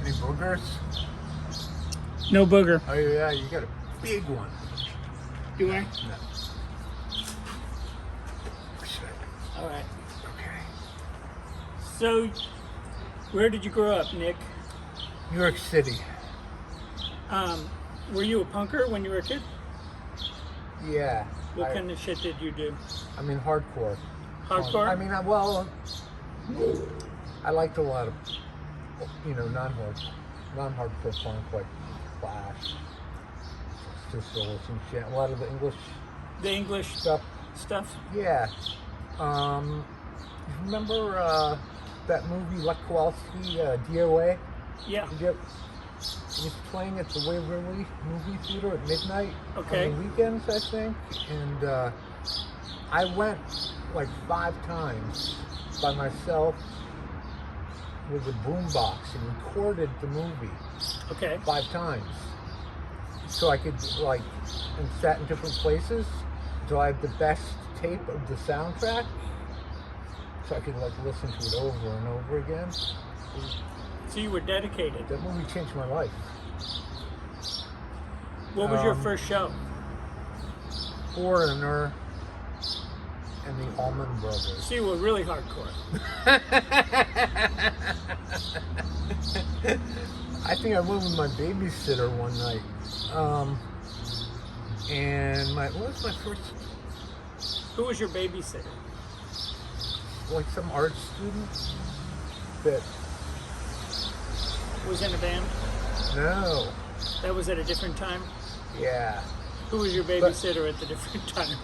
Any boogers? No booger. Oh yeah, you got a big one. Do I? No. All right. Okay. So, where did you grow up, Nick? New York City. Were you a punker when you were a kid? Yeah. What kind of shit did you do? I mean, hardcore. Hardcore? I mean, I liked a lot of, non-hardcore punk, like Clash, Sister and shit. A lot of the English stuff? Yeah. Remember that movie, Lech Kowalski, DOA? Yeah. It was playing at the Waverly Movie Theater at midnight on Okay. the weekends, I think. And I went like 5 times by myself with a boombox and recorded the movie Okay. 5 times. So I could and sat in different places. So I had the best tape of the soundtrack. So I could listen to it over and over again. So you were dedicated. That movie changed my life. What was your first show? Foreigner and the Allman Brothers. So you were really hardcore. I think I went with my babysitter one night. And what was my first? Who was your babysitter? Like some art student that. Was in a band? No. That was at a different time? Yeah. Who was your babysitter at the different time?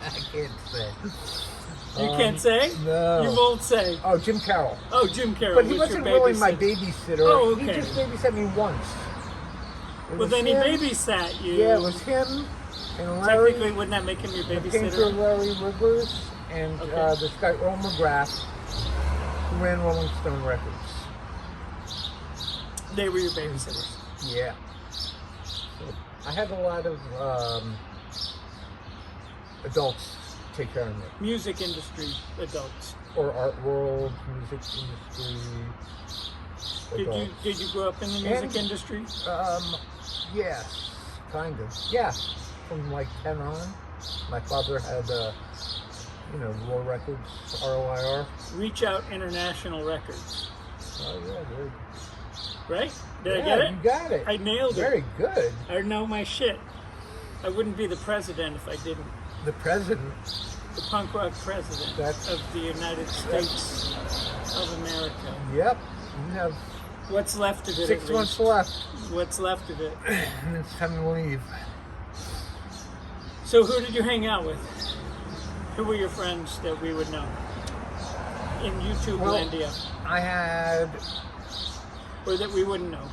I can't say. You can't say? No. You won't say. Oh, Jim Carroll. Oh, Jim Carroll. But he was wasn't your really my babysitter. babysitter. Oh, okay. He just babysat me once. Well, then he babysat you. Yeah, it was him and Larry. Technically, wouldn't that make him your The painter babysitter? Larry Rivers and Okay. this guy Earl McGrath, who ran Rolling Stone Records. They were your babysitters. Yeah. So I had a lot of adults take care of me. Music industry adults. Or art world, music industry. Adults. Did you grow up in the music And- industry? Yes, kind of. Yeah, from like 10 on. My father had, ROIR Records, ROIR. Reach Out International Records. Oh yeah, very Right? Did I yeah, get it? You got it. I nailed Very it. good. I know my shit. I wouldn't be the president if I didn't. The president. The punk rock president of the United States of America. Yep. You have What's left of it? 6 at months least? left, What's left of it? and it's time to leave. So who did you hang out with? Who were your friends that we would know? In YouTube Landia. I had. Or that we wouldn't know?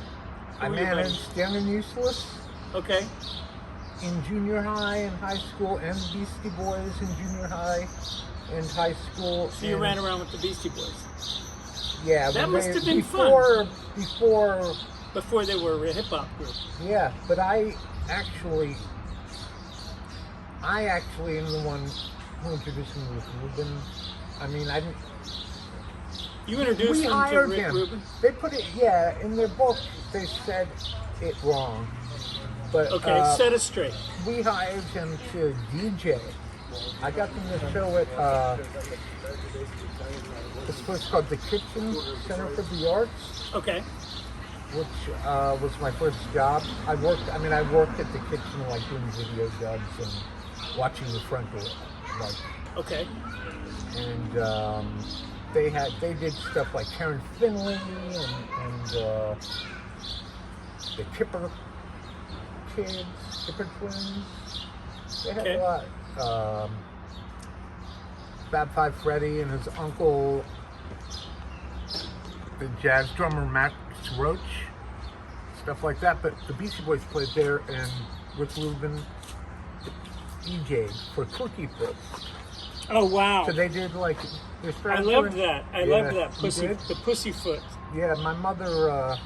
I managed Down and Useless Okay. in junior high and high school, and Beastie Boys in junior high and high school. So you ran around with the Beastie Boys? Yeah. That must have been Before. Before they were a hip-hop group. Yeah, but I actually am the one who introduced me with Ruben. I mean, I didn't. You introduced We them to hired Rick him. Rubin? They put it, in their book. They said it wrong. But Okay, set us straight. we hired him to DJ. I got them to show at this place called the Kitchen Center for the Arts, Okay. which was my first job. I worked at the kitchen, like doing video dubs and watching the front door, like. Okay. And they did stuff like Karen Finley and the Kipper kids, Kipper twins. They had a lot. Fab Five Freddy and his uncle, the jazz drummer Max Roach, stuff like that. But the Beastie Boys played there, and Rick Rubin DJ'd for Cookie Foot. Oh, wow. So they did like. I loved that. I loved that. You did? The Pussyfoot. Yeah, my mother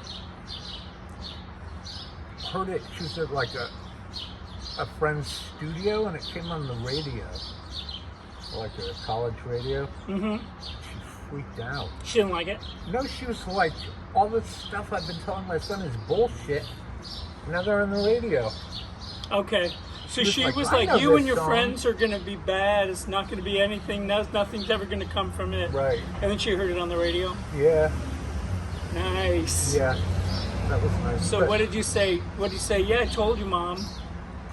heard it. She was at like a friend's studio, and it came on the radio, like a college radio. Mm-hmm. She freaked out. She didn't like it? No, she was like, all this stuff I've been telling my son is bullshit. Now they're on the radio. Okay. So she was "I like, know you this and your song." friends are going to be bad. It's not going to be anything. Nothing's ever going to come from it. Right. And then she heard it on the radio. Yeah. Nice. Yeah. That was nice. So But what did you say? What did you say? Yeah, I told you, Mom.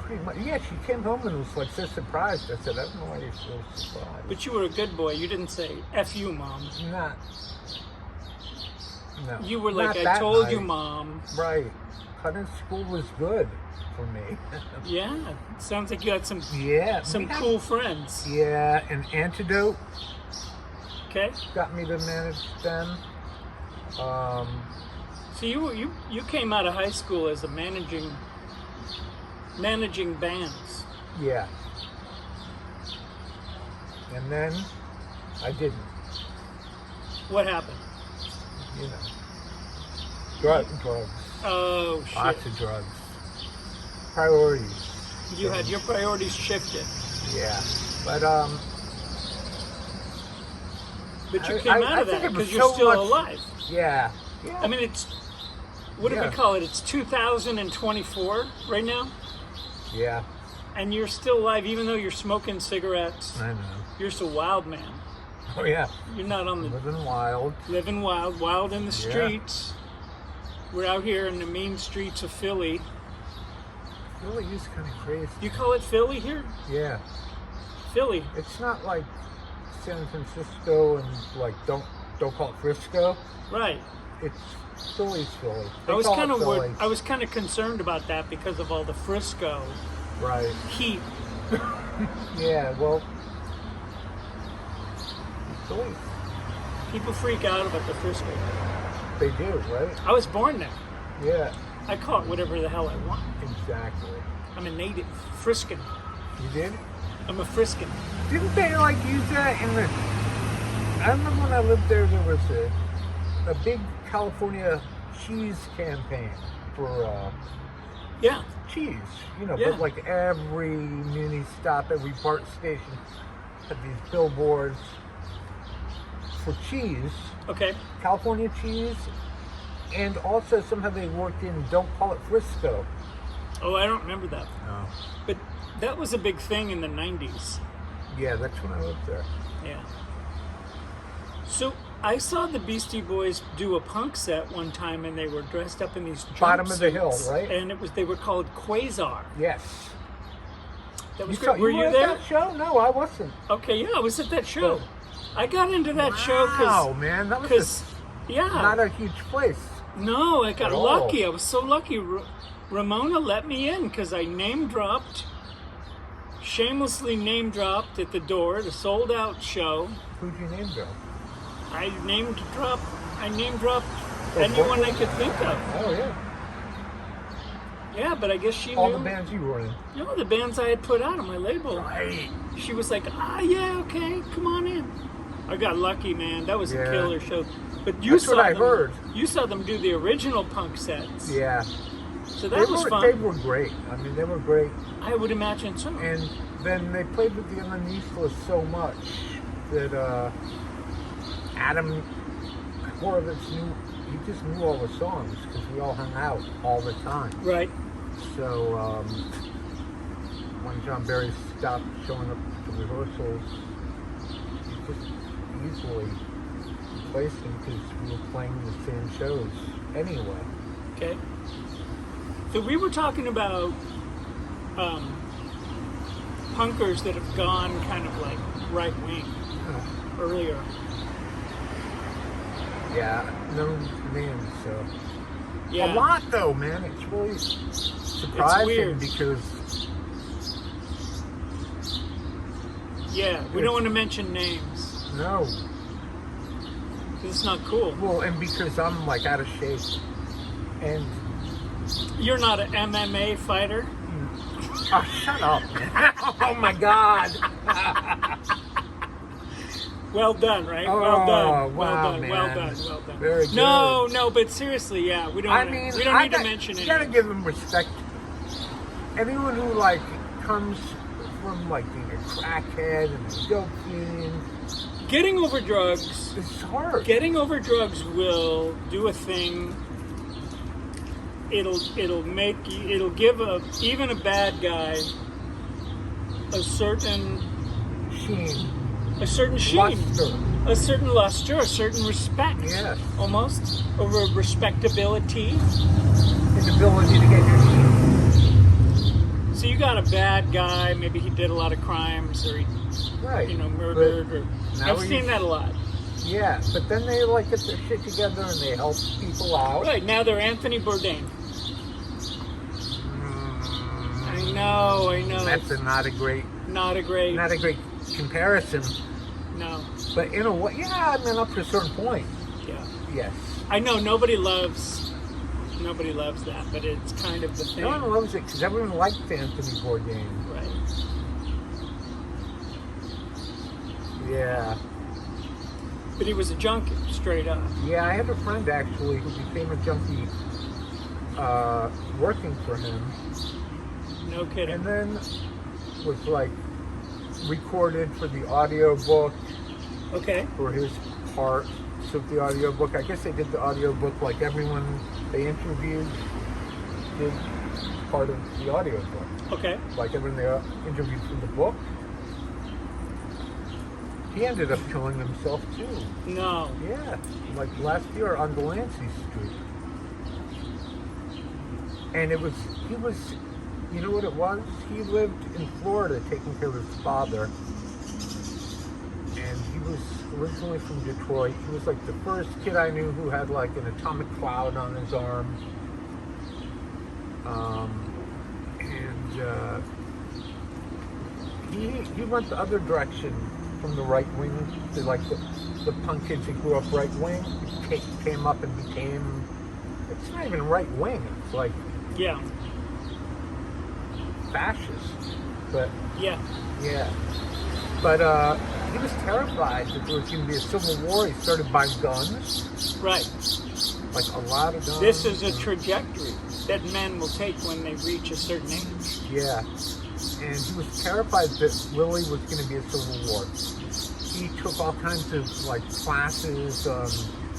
pretty much, yeah, she came home and was like so surprised. I said, I don't know why you're so surprised. But you were a good boy. You didn't say, F you, Mom. Not. No. You were like, not I that told you, night. Mom. Right. Cutting school was good for me. Yeah. Sounds like you had some Yeah. some we had- cool friends. Yeah, an antidote Okay. got me to manage them. So you came out of high school as a managing bands. Yeah. And then I didn't, What happened? you know. Drugs. Oh shit. Lots of drugs. Priorities. You had your priorities shifted. Yeah. But But you I- came I out of think that it was because you're so still much- alive. yeah. Yeah. I mean, it's, what do we Yeah. call it? It's 2024 right now, Yeah. and you're still alive even though you're smoking cigarettes. I know. You're just a wild man. Oh yeah. You're not on the Living wild. living wild in the Yeah. streets. We're out here in the mean streets of Philly. Philly is kind of crazy. You call it Philly here? Yeah. Philly. It's not like San Francisco and like don't call it Frisco. Right. It's Philly's Philly. I They was call kind it of Philly. I was kind of concerned about that because of all the Frisco Right. heat. Yeah. Well. Philly. People freak out about the Frisco. They do, right? I was born there. Yeah. I call it whatever the hell I want. Exactly. I'm a native Friscan. You did? I'm a Friscan. Didn't they like use that in the? I remember when I lived there. There was a big California cheese campaign for Yeah. cheese. You know, Yeah. but like every mini stop, every BART station had these billboards for cheese, Okay. California cheese, and also somehow they worked in "Don't call it Frisco." Oh, I don't remember that. No. But that was a big thing in the 90s. Yeah, that's when I lived there. Yeah. So I saw the Beastie Boys do a punk set one time, and they were dressed up in these Bottom of the hill, jumpsuits, right? And they were called Quasar. Yes. That was saw- great. Were you at there? that show? No, I wasn't. Okay, yeah, I was at that show. I got into that show Wow, man, that was because yeah, not a huge place. no, I got at all. lucky. I was so lucky. Ramona let me in because I shamelessly name dropped at the door, the sold out show. Who'd you name drop? I name dropped anyone I could think of. Oh yeah. Yeah, but I guess she All knew. the bands you were in. You know, the bands I had put out on my label. Right. She was like, yeah, okay, come on in. I got lucky, man. That was a Yeah. killer show. But you That's saw what I them, heard. You saw them do the original punk sets. Yeah. So that was fun. They were great. I mean, they were great. I would imagine so. And then they played with the Unusual so much that Adam Horovitz he just knew all the songs because we all hung out all the time. Right. So when John Barry stopped showing up to rehearsals, he just easily replaced him because we were playing the same shows anyway. Okay. So we were talking about punkers that have gone kind of like right wing earlier. Yeah, no names, so. Yeah. A lot though, man. It's really surprising weird. because Yeah, we don't want to mention names no. because it's not cool. Well, and because I'm like out of shape. And You're not an MMA fighter. oh, shut up, man. Oh my god. Well done, right? Oh, Well done. wow, Well done. man. Well done. Well done. Very good. No, but seriously, yeah, we don't. I mean, we don't need to mention you gotta it. give them respect. Anyone who like comes from like being a crackhead and a dope fiend, Getting over drugs. It's hard. Getting over drugs will do a thing. It'll give even a bad guy a certain Sheen. sheen, Luster. a certain luster, a certain respect. Yes. Almost over respectability. His ability to get your sheen. So you got a bad guy. Maybe he did a lot of crimes, or he, Right. murdered. Or now I've seen that a lot. Yeah, but then they like get their shit together and they help people out. Right now they're Anthony Bourdain. I know. That's not a great comparison. No. But in a way, yeah, I mean, up to a certain point. Yeah. Yes. I know nobody loves that, but it's kind of the thing. No one loves it because everyone liked Anthony Bourdain. Right. Yeah. But he was a junkie, straight up. Yeah, I had a friend actually who became a junkie working for him. No kidding. And then was like recorded for the audiobook Okay. for his part of the audiobook. I guess they did the audiobook like everyone they interviewed did part of the audiobook. Okay. Like everyone they interviewed for the book. He ended up killing himself too. No. Yeah, like last year on Delancey Street. And he was, you know what it was? He lived in Florida taking care of his father. And he was originally from Detroit. He was like the first kid I knew who had like an atomic cloud on his arm. He went the other direction from the right wing to like the punk kids who grew up right wing. He came up and became, it's not even right wing, it's like Yeah. fascist. But Yeah. yeah. But he was terrified that there was going to be a civil war. He started buying guns, Right. like a lot of guns. This is a trajectory that men will take when they reach a certain age. Yeah. And he was terrified that Lily was going to be a civil war. He took all kinds of like classes.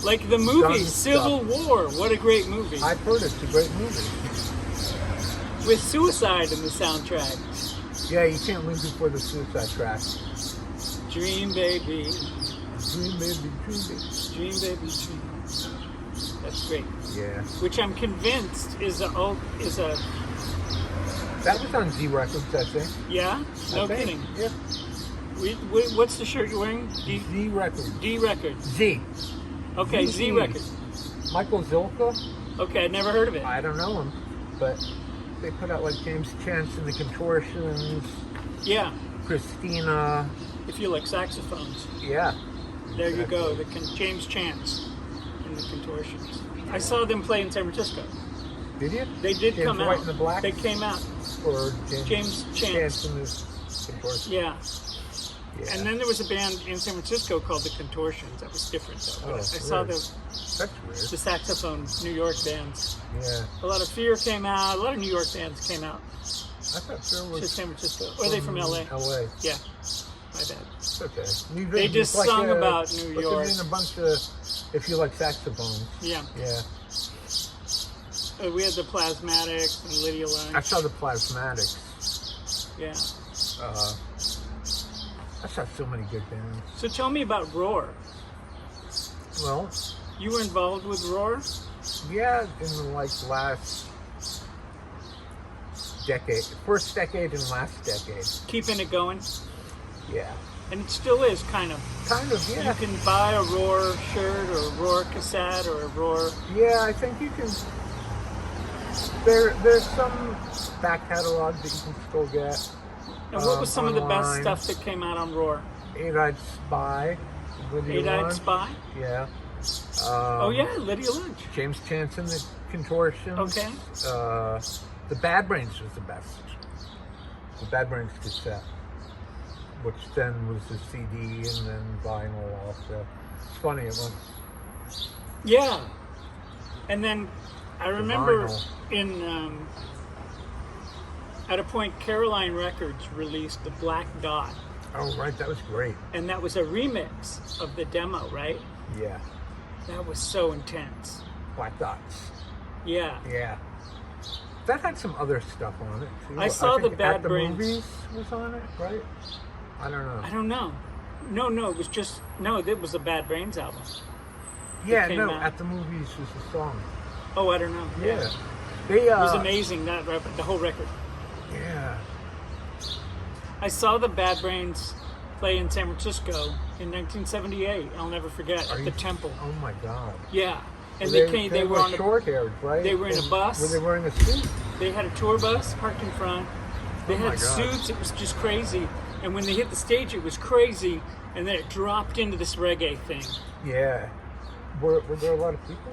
Like the movie Gun Civil War. What a great movie. I've heard it's a great movie. With suicide in the soundtrack. Yeah, you can't leave before the suicide track. Dream baby. Dream baby, dream baby. Dream baby, dream. That's great. Yeah. Which I'm convinced is a That was on Z Records, I think. yeah? No I think. kidding. Yeah. What's the shirt you're wearing? Z Records. D Records. Z. Okay, Z Records. Michael Zilka? Okay, I'd never heard of it. I don't know him, but they put out like James Chance and the Contortions, Yeah, Christina. if you like saxophones. Yeah. There you go, James Chance and the Contortions. I saw them play in San Francisco. Did you? They did James come White out. and the Black? They came out. Or James Chance. and the Contortions. Yeah. Yeah. And then there was a band in San Francisco called the Contortions. That was different though. But Oh, I saw weird. the That's weird. saxophone New York bands. Yeah. A lot of Fear came out. A lot of New York bands came out I thought there to was San Francisco. Or are they from LA? LA. Yeah. My bad. It's okay. They just sung about New York. In a bunch of, if you like saxophones. Yeah. Yeah. We had the Plasmatics and Lydia Lunch. I saw the Plasmatics. Yeah. I saw so many good bands. So tell me about ROIR. Well, You were involved with ROIR? yeah, in the like last decade, first decade and last decade. Keeping it going? Yeah. And it still is, kind of. Kind of, yeah. You can buy a ROIR shirt or a ROIR cassette or a ROIR. Yeah, I think you can. There's some back catalog that you can still get. And what was some of the best online. stuff that came out on ROIR? Eight-Eyed Spy. Lydia Eight-Eyed Lunch. Spy? Yeah. Oh yeah, Lydia Lunch. James Chance and the Contortions. Okay. The Bad Brains was the best. The Bad Brains cassette, which then was the CD and then vinyl also. It's funny, it went. Yeah. And then I remember vinyl. at a point Caroline Records released the Black Dot. Oh, right, that was great. And that was a remix of the demo, right? Yeah. That was so intense. Black Dots. Yeah. Yeah. That had some other stuff on it, too. I saw think the Bad At the Brains. Movies was on it, right? I don't know. I don't know. No, it was just, no, it was a Bad Brains album. Yeah, came no, out. At the Movies was the song. Oh, I don't know. Yeah. They, It was amazing, that record, the whole record. Yeah. I saw the Bad Brains play in San Francisco in 1978. I'll never forget, at the Temple. Oh, my God. Yeah. And They they were on a, short-haired, right? they were in a bus. Were they wearing a suit? They had a tour bus parked in front. They Oh my had God. suits. It was just crazy. And when they hit the stage, it was crazy. And then it dropped into this reggae thing. Yeah. Were there a lot of people?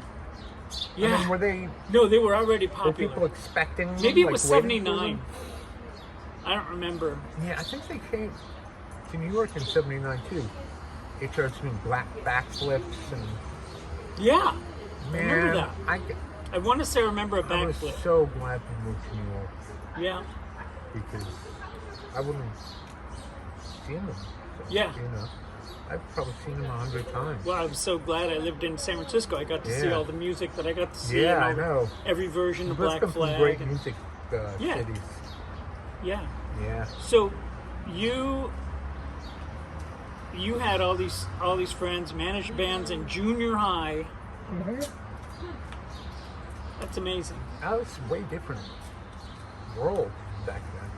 Yeah. I mean, were they? No, they were already Were popular. people expecting them? Maybe it like, was waiting for 79. them? I don't remember. Yeah, I think they came to New York in '79 too. They started doing black backflips and. Yeah. Man, I remember that. I want to say I remember a I was backflip. so glad we moved to New York Yeah. because I wouldn't have seen them. So, Yeah. You know, I've probably seen them 100 times. Well, I'm so glad I lived in San Francisco. I got to see Yeah. all the music that I got to see. Yeah, and I know. Every version of There's Black been some Flag. great and- music Yeah. cities. yeah. Yeah. So you had all these friends, managed bands in junior high. That's amazing. That was a way different world back then.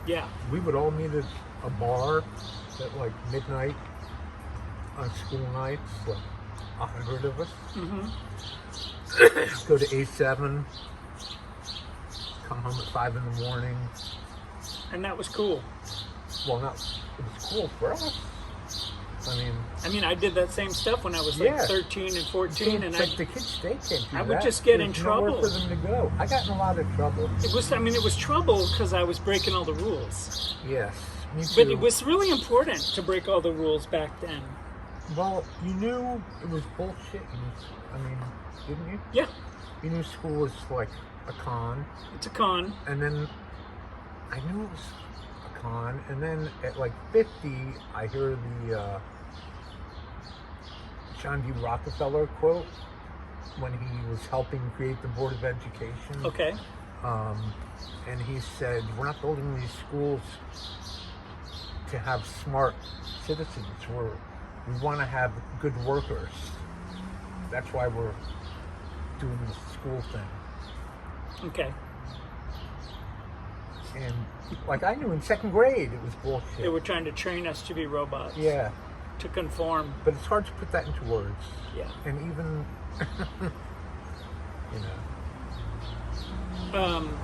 Yeah. We would all meet at a bar at like midnight on school nights, like 100 of us. Mm-hmm. Go to A7, come home at 5 in the morning. And that was cool. Well, it was cool for us. I mean, I did that same stuff when I was like Yeah. 13 and 14, and but the kids, they can't do I that. would just get in There's nowhere trouble. for them to go. I got in a lot of trouble. it was trouble because I was breaking all the rules. Yes, me too. But it was really important to break all the rules back then. Well, you knew it was bullshit. Didn't you? Yeah, You knew school was like a con. it's a con. And then I knew it was a con. And then at like 50, I hear the John D. Rockefeller quote when he was helping create the Board of Education. Okay. And he said, we're not building these schools to have smart citizens. We want to have good workers. That's why we're doing this school thing. Okay. And like I knew in second grade it was bullshit. They were trying to train us to be robots. Yeah, To conform. but it's hard to put that into words. Yeah. And even, you know.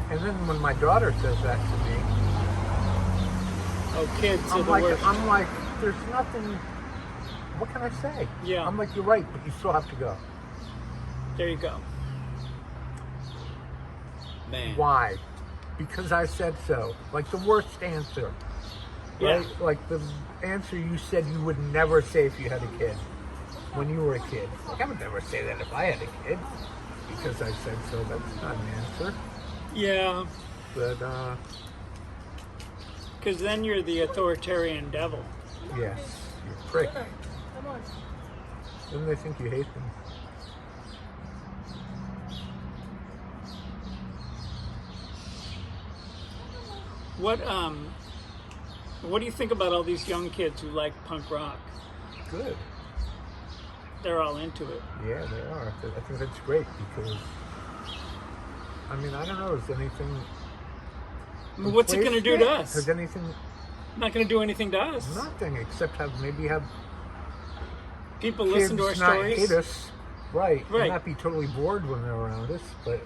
And then when my daughter says that to me, Kids are I'm the like, worst. there's nothing. What can I say? Yeah. I'm like, you're right, but you still have to go. There you go. Man. Why? Because I said so. Like the worst answer. Yeah. Right? Like the answer you said you would never say if you had a kid. When you were a kid. Like I would never say that if I had a kid. Because I said so. That's not an answer. Yeah. But Because then you're the authoritarian devil. yes, you're a prick. Then they think you hate them. What do you think about all these young kids who like punk rock? Good. They're all into it. Yeah, they are. I think that's great because, I don't know, is anything... I mean, what's it going to do to us? Has anything... Not going to do anything to us. Nothing, except maybe have People kids listen to our not stories. hate us. Right. Right. And not be totally bored when they're around us. But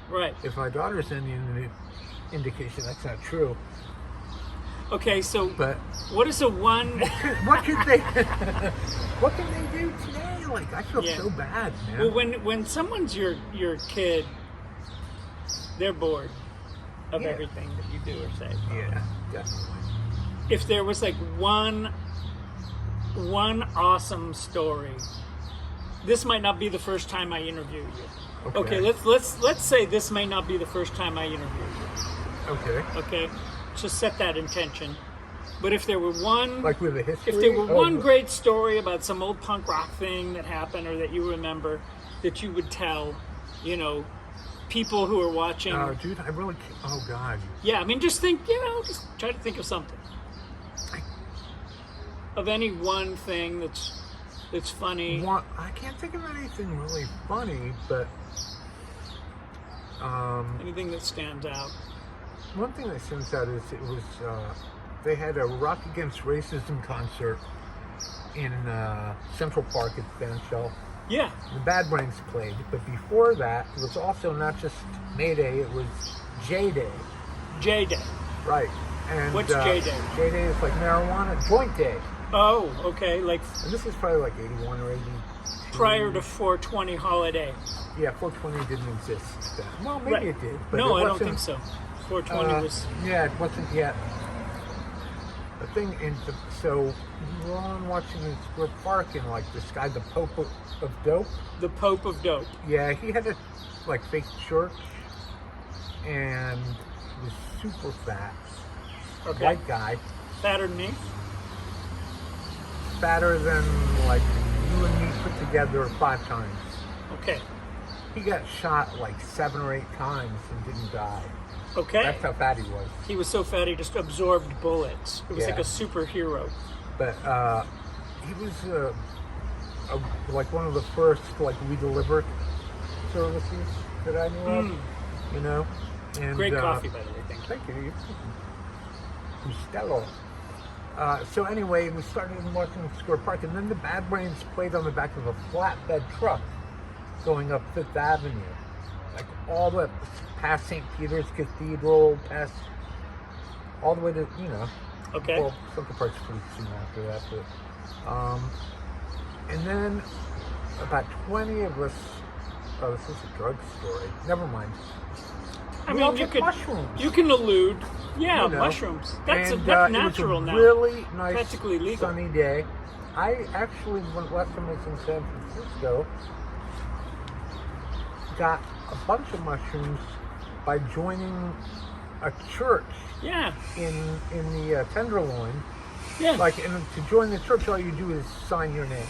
Right. if my daughter's any indication, that's not true. Okay, so But what is a one? what can they... what can they do today? Like, I feel Yeah. so bad, man. Well, when someone's your kid, they're bored of Yeah. everything that you do or say. Yeah, definitely. If there was like one awesome story, this might not be the first time I interview you. Okay, let's say this may not be the first time I interview you. Okay. Okay, just set that intention. But if there were one, Like with a history? if there were one great story about some old punk rock thing that happened or that you remember that you would tell, you know, people who are watching. Oh, dude, I really can't. Oh, God. Yeah, I mean, just think, you know, just try to think of something. Of any one thing that's funny. I can't think of anything really funny, but Anything that stands out. one thing that stands out is it was they had a Rock Against Racism concert in Central Park at the band shell. Yeah. The Bad Brains played, but before that, it was also not just May Day, it was J Day. J Day. Right. And What's J Day? J Day is like marijuana joint day. Oh, okay. Like And this is probably like 81 or 82. prior to 420 holiday. Yeah, 420 didn't exist then. Well, maybe Right. it did. But No, it I don't wasn't- think so. 420 was. Yeah, it wasn't yet. The thing, so we were on watching in Square Park, and like this guy, the Pope of Dope. The Pope of Dope. Yeah, he had a like fake church, and he was super fat. Okay. White guy, Fatter than me. fatter than like you and me put together 5 times. Okay. He got shot like 7 or 8 times and didn't die. Okay. That's how fat he was. He was so fat he just absorbed bullets. It was like Yeah. a superhero. But he was like one of the first like We Deliver services that I knew of. You know, and Great coffee, by the way. Thank you. Thank you. Stellar. So anyway, we started watching Square Park, and then the Bad Brains played on the back of a flatbed truck going up Fifth Avenue, like all the way past St. Peter's Cathedral, past all the way to Okay. Well, Central Park's pretty soon after that, but and then about 20 of us. Oh, this is a drug story. Never mind. I We all mean, you took could mushrooms. you can allude. Yeah, You know. mushrooms. That's And, that's it was natural a now. really nice, Practically legal. sunny day. I actually, when last time I was in San Francisco, got a bunch of mushrooms by joining a church Yeah. in the Tenderloin. Yeah. Like, and to join the church, all you do is sign your name,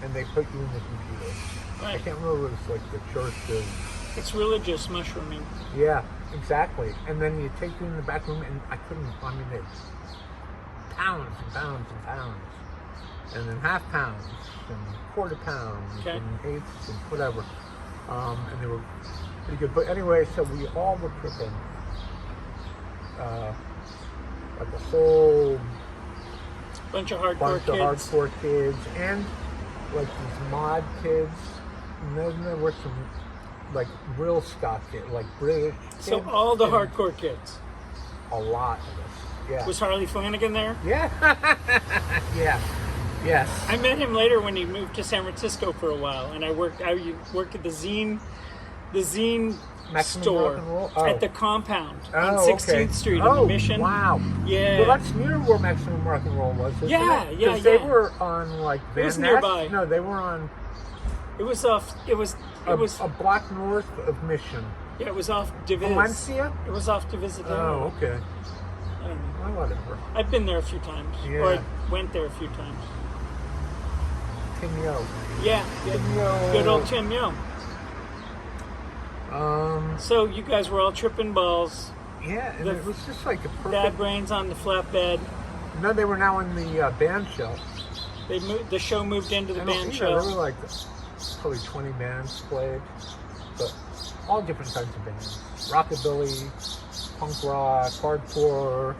and they put you in the computer. I Right. can't remember if it was like the church of. It's religious mushrooming. Yeah, exactly. And then you take you in the back room, and I mean, it's pounds and pounds and pounds. And then half pounds, and quarter pounds, Okay. and eighths, and whatever. And they were pretty good. But anyway, so we all were tripping. Like a whole Bunch of hardcore bunch kids. of hardcore kids, and like these mod kids. And then there were some like real stock kids, like British kids. So all the and hardcore kids. a lot of us. Yeah. Was Harley Flanagan there? Yeah. Yeah. Yes. I met him later when he moved to San Francisco for a while, and I worked at the zine Maximum store Rock and Roll? Oh. at the compound on Oh, 16th okay. Street in Oh, the Mission. wow. Yeah. Well, that's near where Maximum Rock and Roll was, isn't Yeah, it? yeah, 'Cause they yeah. were on like Van was Ness? nearby. No, they were on It was off. It was a block north of Mission. Yeah, it was off Diviz. Valencia? It was off Divisadero. Oh, okay. I don't know. Well, whatever. I've been there a few times. Yeah. Or I went there a few times. Tim Yo. Yeah. Tim Yo. Good old Tim Yo. Um, So you guys were all tripping balls. yeah, and The it was just like a Bad perfect. Brains on the flatbed. No, they were now in the band shell. They moved. The show moved into the And, band there were show. like probably 20 bands played, but all different kinds of bands. Rockabilly, punk rock, hardcore,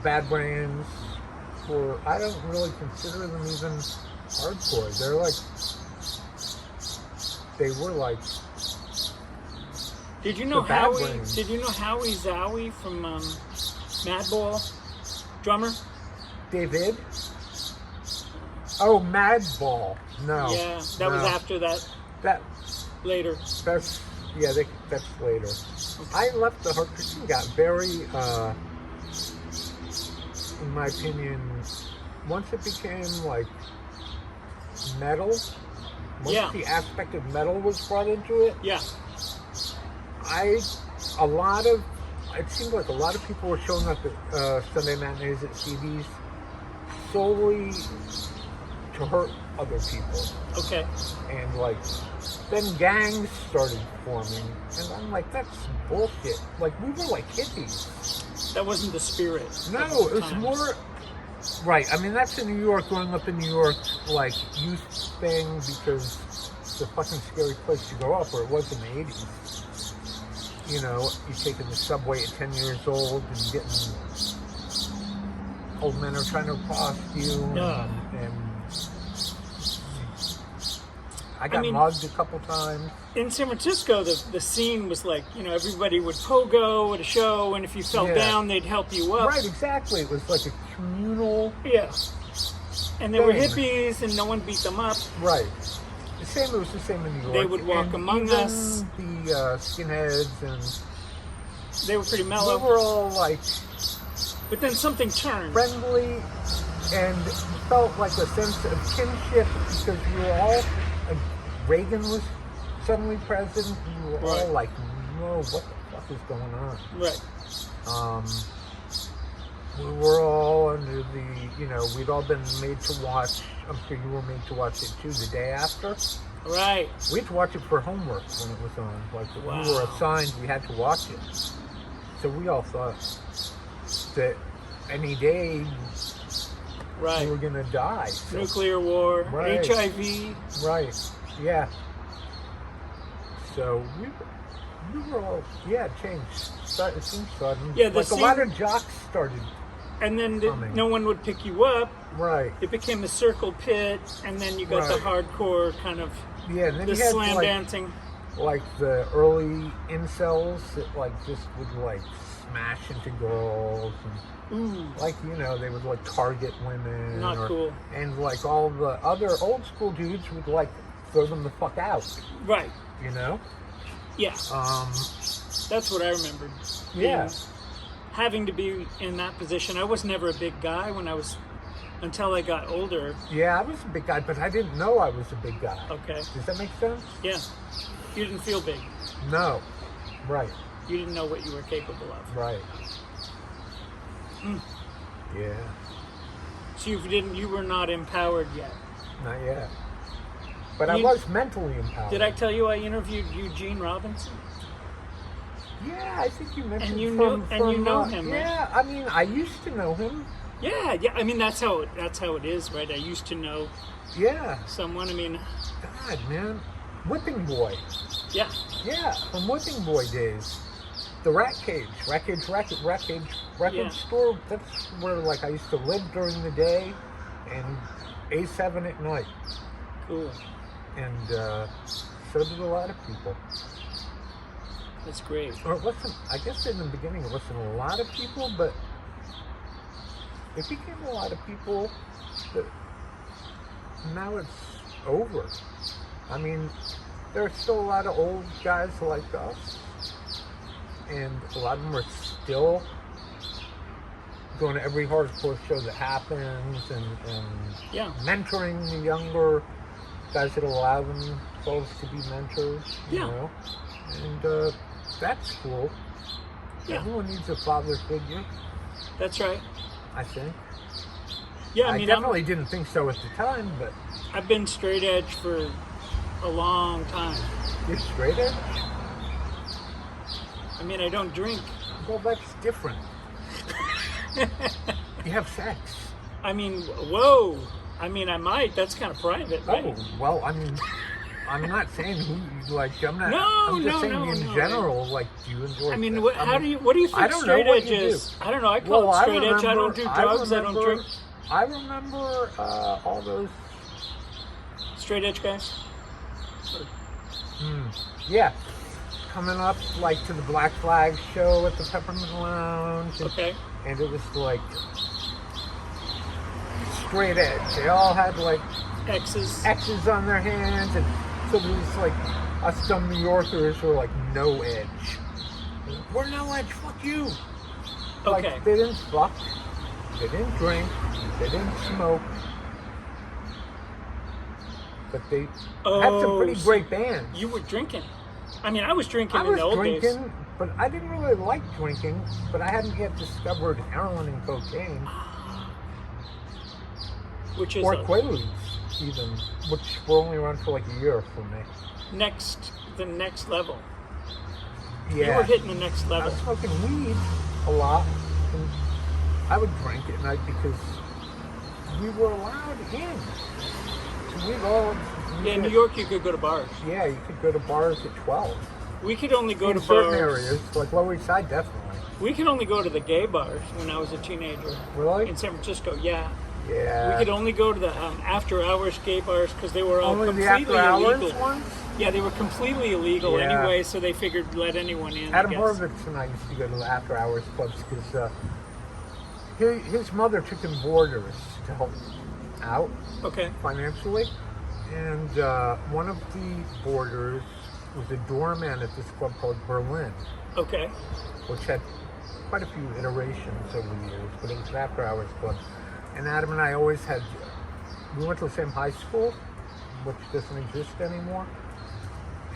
Bad Brains. I don't really consider them even hardcore. They were like. Did you know the Bad Howie? Brains. Did you know Howie Zowie from Madball, drummer? David? Oh, Madball. No. Yeah, that was no. after that. That Later. that's that's later. I left the hardcore scene, got very in my opinion, once it became like metal, once Yeah. the aspect of metal was brought into it, Yeah. a lot of it seemed like a lot of people were showing up at Sunday matinees at CDs solely to hurt other people. Okay. And like, then gangs started forming, and I'm like, that's bullshit. Like, we were like hippies. That wasn't the spirit. No, of the it was times. more. Right. I mean, that's in New York. Growing up in New York, like youth thing, because it's a fucking scary place to grow up, or it was in the '80s. You know, you taking the subway at 10 years old and getting old men are trying to accost you, and I got mugged a couple times. In San Francisco, the scene was like, you know, everybody would pogo at a show, and if you fell down, they'd help you up. Right, exactly. It was like a communal. Yeah. And there were hippies, and no one beat them up. Right. It was the same in New York. They would walk among us. The skinheads, and they were pretty mellow. We were all like, but then something turned. Friendly, and felt like a sense of kinship because we were all. Reagan was suddenly president. We were all like, "No, what the fuck is going on?" Right. We were all under the, you know, we'd all been made to watch. I'm sure you were made to watch it too. The day after. Right. We had to watch it for homework when it was on. Like, we were assigned, we had to watch it. So we all thought that any day we were going to die. So. Nuclear war, right. HIV. Right. Yeah. So we were all, it changed. It seemed sudden. Yeah, like a lot of jocks started. And then no one would pick you up. Right. It became a circle pit, and then you got the hardcore kind of and then the you had slam dancing. Like the early incels that like just would like smash into girls and like, you know, they would like target women. Not cool. And like all the other old school dudes would like throw them the fuck out. Right. You know? Yeah. That's what I remembered. Yeah. Having to be in that position. I was never a big guy until I got older. Yeah, I was a big guy, but I didn't know I was a big guy. Okay. Does that make sense? Yeah. You didn't feel big. No. Right. You didn't know what you were capable of. Right. Yeah. So you were not empowered yet. Not yet. But I was mentally empowered. Did I tell you I interviewed Eugene Robinson? Yeah, I think you mentioned. And you know him, right? Yeah, I mean, I used to know him. Yeah. I mean, that's how it is, right? I used to know. Yeah. Someone. I mean. God, man, Whipping Boy. Yeah. Yeah, from Whipping Boy days. The Rat Cage record store. That's where like I used to live during the day, and A7 at night. Cool. And so did a lot of people. That's great. Or it wasn't, I guess in the beginning it wasn't a lot of people, but it became a lot of people, but now it's over. I mean, there are still a lot of old guys like us, and a lot of them are still going to every hardcore show that happens, and mentoring the younger guys that allow themselves to be mentors, you know, and that's cool. Yeah. Everyone needs a father figure. That's right. I think. Yeah, I mean, definitely didn't think so at the time, but I've been straight edge for a long time. You're straight edge? I mean, I don't drink. Well, that's different. You have sex. I mean, whoa. I mean, I might. That's kind of private, right? Oh, well, I mean, I'm not saying who, like, I'm not. No, I'm just saying in general, like, do you enjoy? I mean, what do you think straight edge is? I don't know. I call it straight edge. I don't do drugs. I don't drink. I remember all those straight edge guys. Yeah, coming up like to the Black Flag show at the Peppermint Lounge. Okay. And it was like straight edge. They all had like X's on their hands, and so it was like us dumb New Yorkers were like no edge. We're no edge. Fuck you. Okay. Like, they didn't fuck. They didn't drink. They didn't smoke. But they had some pretty great bands. You were drinking. I mean, I was drinking in the old days. But I didn't really like drinking, but I hadn't yet discovered heroin and cocaine. Which is Or Quaaludes, even, which were only around for like a year for me. the next level. Yeah. You were hitting the next I level. was smoking weed a lot, and I would drink at night because we were allowed in. So we'd all... Yeah, in New York, you could go to bars. Yeah, you could go to bars at 12. We could only go in to certain bars. areas, like Lower East Side, definitely. We could only go to the gay bars when I was a teenager. Really? In San Francisco, yeah. Yeah. We could only go to the after-hours gay bars because they were all Only the completely after-hours illegal. ones? Yeah, they were completely illegal Yeah. anyway, so they figured let anyone in. Adam I guess. Horvitz and I used to go to the after-hours clubs because his mother took him boarders to help out Okay. financially. And one of the boarders was a doorman at this club called Berlin, Okay. which had quite a few iterations over the years, but it was an after-hours club. And Adam and I always had, we went to the same high school, which doesn't exist anymore,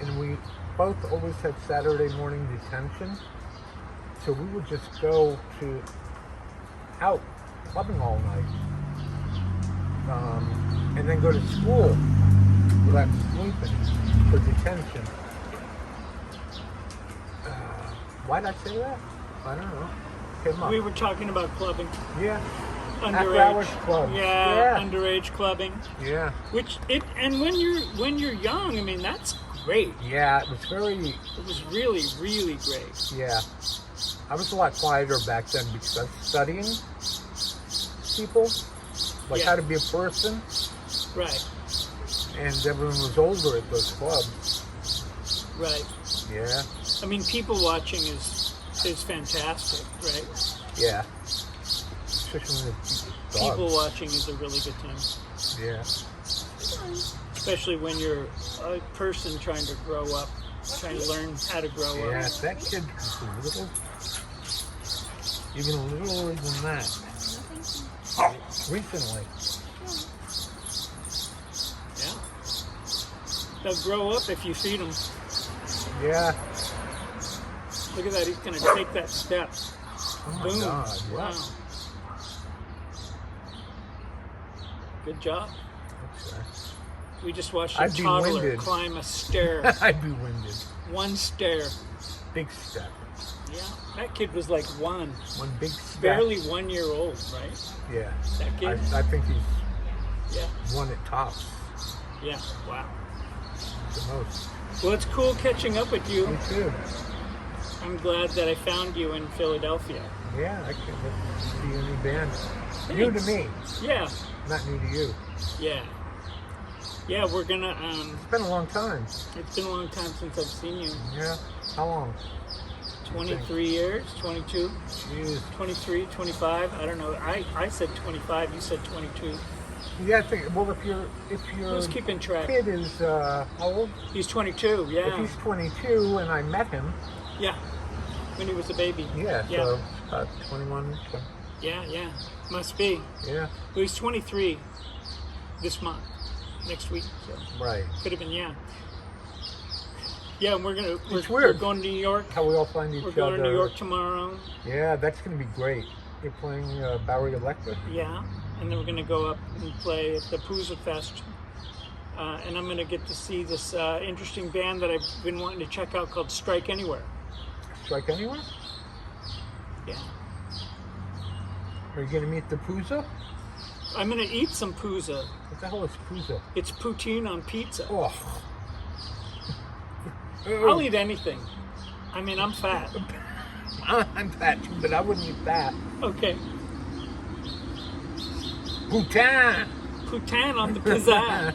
and we both always had Saturday morning detention, so we would just go to out clubbing all night, and then go to school without sleeping for detention. Why'd I say that? I don't know. Came up. We were talking about clubbing. Yeah. Underage. After-hours clubs. Yeah, underage clubbing. Yeah. And when you're young, I mean, that's great. Yeah, it was very, It was really, really great. yeah. I was a lot quieter back then because I was studying people, like Yeah. how to be a person, Right, and everyone was older at those clubs. right. Yeah. I mean, people watching is fantastic, right? Yeah. Especially when it's People dogs. watching is a really good time, Yeah. especially when you're a person trying to grow up, trying to learn how to grow Yeah, up. that kid was a little, even a little older than that. Recently. Yeah, they'll grow up if you feed them. Yeah. Look at that, he's gonna take that step. Oh my Boom. God. Wow. Wow. Good job. Okay. We just watched a I'd be toddler winded. climb a stair. I'd be winded. One stair. Big step. Yeah, that kid was like One big step. barely 1 year old, right? Yeah. That kid? I think he's Yeah, one at tops. yeah, wow. The most. Well, it's cool catching up with you. Me too. I'm glad that I found you in Philadelphia. Yeah, I can be a new band. New to me, Yeah, not new to you. yeah. Yeah, we're gonna, It's been a long time. it's been a long time since I've seen you. Yeah. How long? 23 years, 22, Jeez. 23, 25, I don't know. I said 25, you said 22. Yeah, I think. Well, if your Who's keeping track? kid is how old? He's 22, If yeah. he's 22 and I met him, Yeah, when he was a baby. yeah, Yeah. so about 21. Yeah. Must be. Yeah. Well, he's 23 this month, next week. So Right. could have been, yeah. Yeah, and we're It's we're weird. going to New York. How we all find each We're other. going to New York tomorrow. Yeah, that's going to be great. You're playing Bowery Electric. Yeah, and then we're going to go up and play at the Pooza Fest. And I'm going to get to see this interesting band that I've been wanting to check out called Strike Anywhere. Strike Anywhere? Yeah. Are you going to meet the Pooza? I'm going to eat some Pooza. What the hell is Pooza? It's poutine on pizza. Oh. I'll eat anything. I mean, I'm fat. I'm fat too, but I wouldn't eat that. Okay. Bhutan! Poutine on the pizza.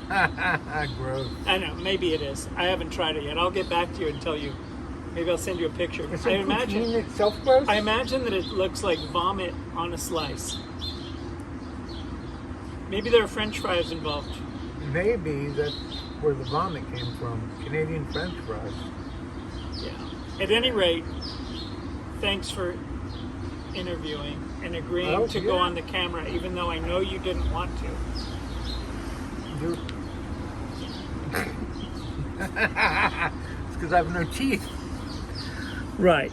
Gross. I know, maybe it is. I haven't tried it yet. I'll get back to you and tell you. Maybe I'll send you a picture. Is I it imagine poutine itself gross? I imagine that it looks like vomit on a slice. Maybe there are French fries involved. Maybe that's where the vomit came from. Canadian French fries. Yeah. At any rate, thanks for interviewing and agreeing Oh, to go yeah. on the camera, even though I know you didn't want to. You... it's because I have no teeth. Right.